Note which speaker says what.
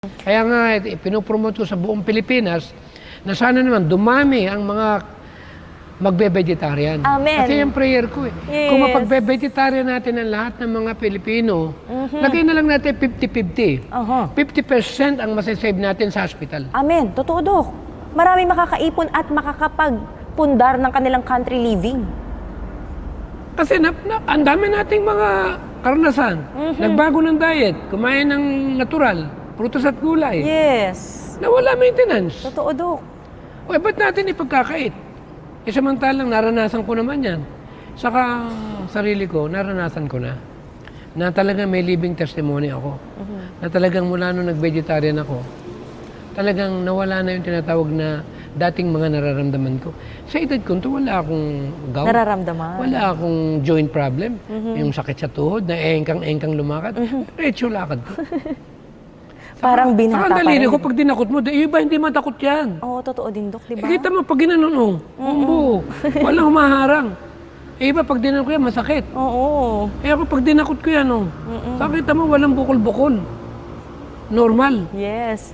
Speaker 1: Kaya nga, pinopromote ko sa buong Pilipinas na sana naman dumami ang mga magbe-vegetarian.
Speaker 2: Amen.
Speaker 1: Kasi yung prayer ko eh.
Speaker 2: Yes.
Speaker 1: Kung mapagbe-vegetarian natin ang lahat ng mga Pilipino, lagay na lang natin 50-50. 50% ang masasave natin sa hospital.
Speaker 2: Amen. Totoo, Dok. Marami makakaipon at makakapagpundar ng kanilang country living.
Speaker 1: Kasi ang dami nating mga karanasan. Nagbago ng diet, kumain ng natural, prutas at gulay.
Speaker 2: Yes.
Speaker 1: Nawala maintenance.
Speaker 2: Totoo, Dok.
Speaker 1: O, ba't natin ipagkakait? Samantalang naranasan ko naman yan. Saka sarili ko, naranasan ko na. Na talagang may living testimony ako. Na talagang mula nung nag-vegetarian ako, talagang nawala na yung tinatawag na dating mga nararamdaman ko. Sa edad ko, wala akong gout.
Speaker 2: Nararamdaman.
Speaker 1: Wala akong joint problem. Yung sakit sa tuhod, na engkang-engkang lumakad. Diretso lakad ko.
Speaker 2: Parang binata
Speaker 1: Saka ang
Speaker 2: pa rin.
Speaker 1: daliri ko, pag dinakot mo, iba hindi matakot yan.
Speaker 2: Oo, totoo din, Dok, di ba?
Speaker 1: Kita mo, pag ginanon, umbo, walang humaharang. Iba, pag dinakot ko yan, masakit.
Speaker 2: Oo.
Speaker 1: Ako, pag dinakot ko yan, kakita mo, walang bukol-bukol. Normal.
Speaker 2: Yes.